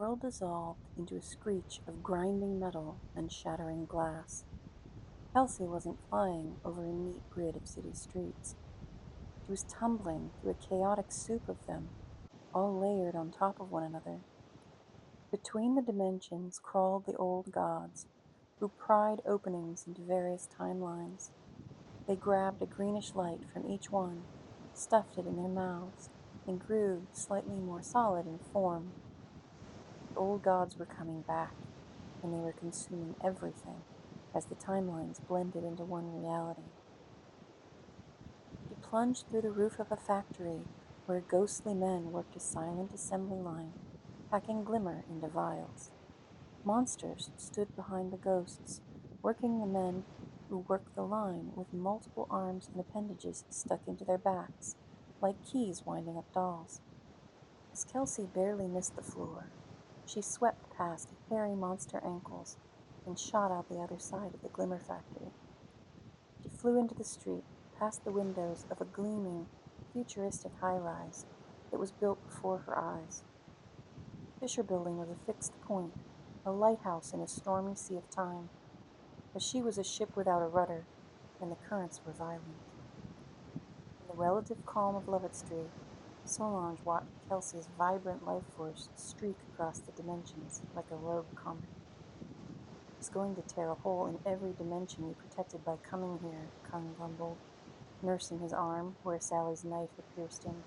world dissolved into a screech of grinding metal and shattering glass. Kelsie wasn't flying over a neat grid of city streets. She was tumbling through a chaotic soup of them, all layered on top of one another. Between the dimensions crawled the old gods, who pried openings into various timelines. They grabbed a greenish light from each one, stuffed it in their mouths, and grew slightly more solid in form. The old gods were coming back, and they were consuming everything as the timelines blended into one reality. He plunged through the roof of a factory where ghostly men worked a silent assembly line, packing Glimmer into vials. Monsters stood behind the ghosts, working the men who worked the line with multiple arms and appendages stuck into their backs, like keys winding up dolls. As Kelsie barely missed the floor, she swept past hairy monster ankles and shot out the other side of the Glimmer factory. She flew into the street, past the windows of a gleaming, futuristic high-rise that was built before her eyes. The Fisher Building was a fixed point, a lighthouse in a stormy sea of time, but she was a ship without a rudder, and the currents were violent. In the relative calm of Lovett Street, Solange watched Kelsey's vibrant life force streak across the dimensions like a rogue comet. "It's going to tear a hole in every dimension you protected by coming here," Kung grumbled, nursing his arm where Sally's knife had pierced him.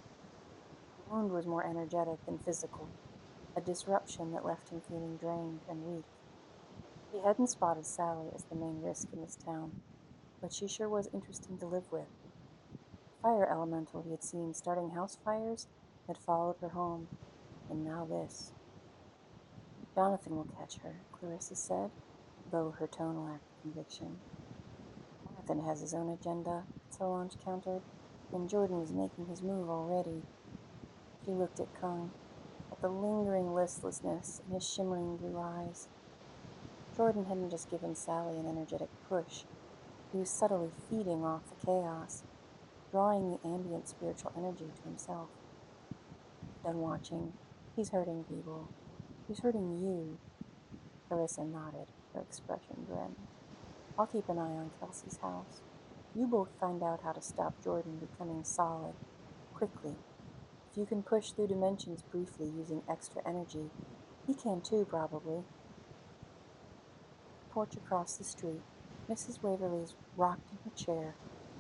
The wound was more energetic than physical, a disruption that left him feeling drained and weak. He hadn't spotted Sally as the main risk in this town, but she sure was interesting to live with. The fire elemental he had seen starting house fires had followed her home, and now this. "Jonathan will catch her," Clarissa said, though her tone lacked conviction. "Jonathan has his own agenda," Solange countered, "and Jordan is making his move already." She looked at Kung, at the lingering listlessness in his shimmering blue eyes. Jordan hadn't just given Sally an energetic push. He was subtly feeding off the chaos, drawing the ambient spiritual energy to himself. "Done watching. He's hurting people. He's hurting you." Clarissa nodded, her expression grim. "I'll keep an eye on Kelsey's house. You both find out how to stop Jordan becoming solid, quickly. If you can push through dimensions briefly using extra energy, he can too, probably." The porch across the street, Mrs. Waverly's rocked in her chair,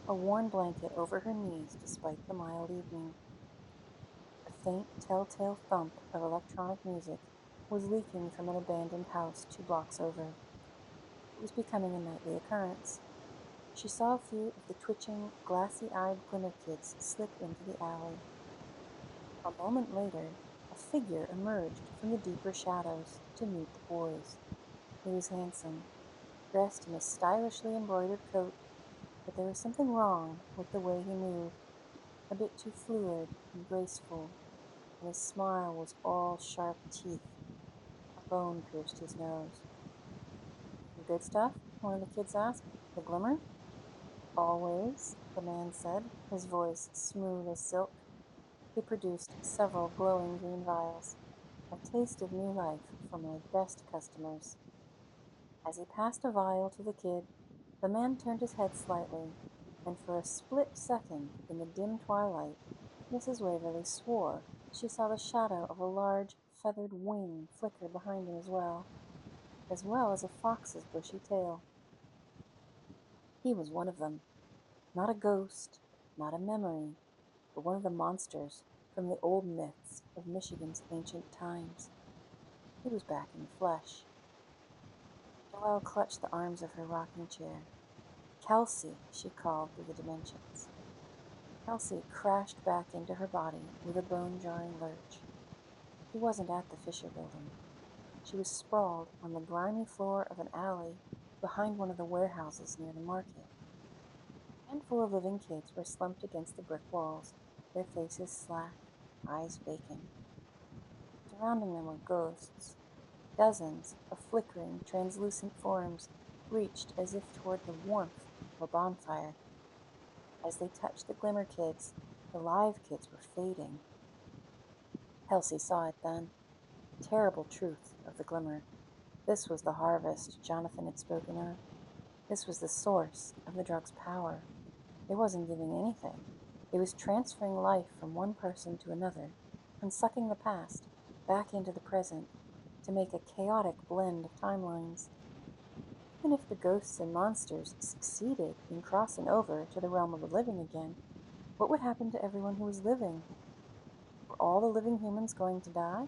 a worn blanket over her knees despite the mild evening. The faint, telltale thump of electronic music was leaking from an abandoned house 2 blocks over. It was becoming a nightly occurrence. She saw a few of the twitching, glassy-eyed Glimmer kids slip into the alley. A moment later, a figure emerged from the deeper shadows to meet the boys. He was handsome, dressed in a stylishly embroidered coat, but there was something wrong with the way he moved, a bit too fluid and graceful, and his smile was all sharp teeth. A bone pierced his nose. "The good stuff?" one of the kids asked. "The Glimmer?" "Always," the man said, his voice smooth as silk. He produced several glowing green vials, a taste of new life for my best customers. As he passed a vial to the kid, the man turned his head slightly, and for a split second in the dim twilight, Mrs. Waverly swore she saw the shadow of a large, feathered wing flicker behind him as well as a fox's bushy tail. He was one of them, not a ghost, not a memory, but one of the monsters from the old myths of Michigan's ancient times. He was back in the flesh. Joelle clutched the arms of her rocking chair. "Kelsie," she called through the dimensions. Kelsie crashed back into her body with a bone-jarring lurch. She wasn't at the Fisher Building. She was sprawled on the grimy floor of an alley behind one of the warehouses near the market. A handful of living kids were slumped against the brick walls, their faces slack, eyes vacant. Surrounding them were ghosts. Dozens of flickering, translucent forms reached as if toward the warmth of a bonfire. As they touched the Glimmer kids, the live kids were fading. Kelsie saw it then. The terrible truth of the Glimmer. This was the harvest Jonathan had spoken of. This was the source of the drug's power. It wasn't giving anything. It was transferring life from one person to another and sucking the past back into the present to make a chaotic blend of timelines. Even if the ghosts and monsters succeeded in crossing over to the realm of the living again, what would happen to everyone who was living? Were all the living humans going to die?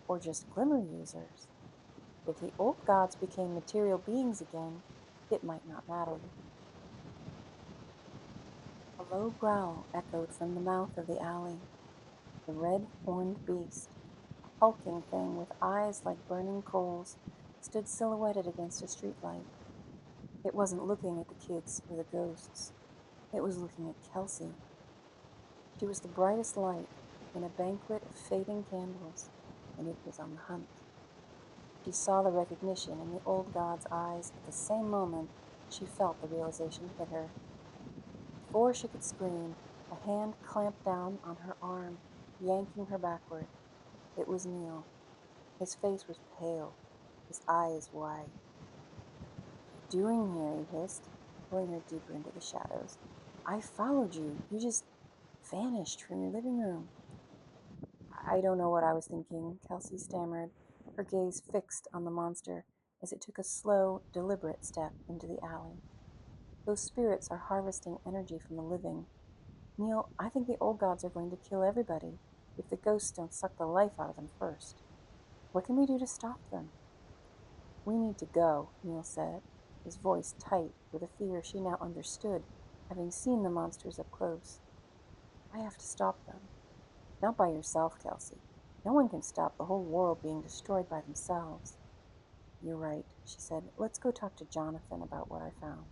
Or just Glimmer users? If the old gods became material beings again, it might not matter. A low growl echoed from the mouth of the alley. The red-horned beast, a hulking thing with eyes like burning coals, stood silhouetted against a streetlight. It wasn't looking at the kids or the ghosts. It was looking at Kelsie. She was the brightest light in a banquet of fading candles, and it was on the hunt. She saw the recognition in the old god's eyes at the same moment she felt the realization hit her. Before she could scream, a hand clamped down on her arm, yanking her backward. It was Neil. His face was pale, his eyes wide. "What are you doing here?" he hissed, pulling her deeper into the shadows. "I followed you. You just vanished from your living room." "I don't know what I was thinking," Kelsie stammered, her gaze fixed on the monster as it took a slow, deliberate step into the alley. "Those spirits are harvesting energy from the living. Neil, I think the old gods are going to kill everybody if the ghosts don't suck the life out of them first. What can we do to stop them?" "We need to go," Neil said, his voice tight with a fear she now understood, having seen the monsters up close. "I have to stop them." "Not by yourself, Kelsie. No one can stop the whole world being destroyed by themselves." "You're right," she said. "Let's go talk to Jonathan about what I found."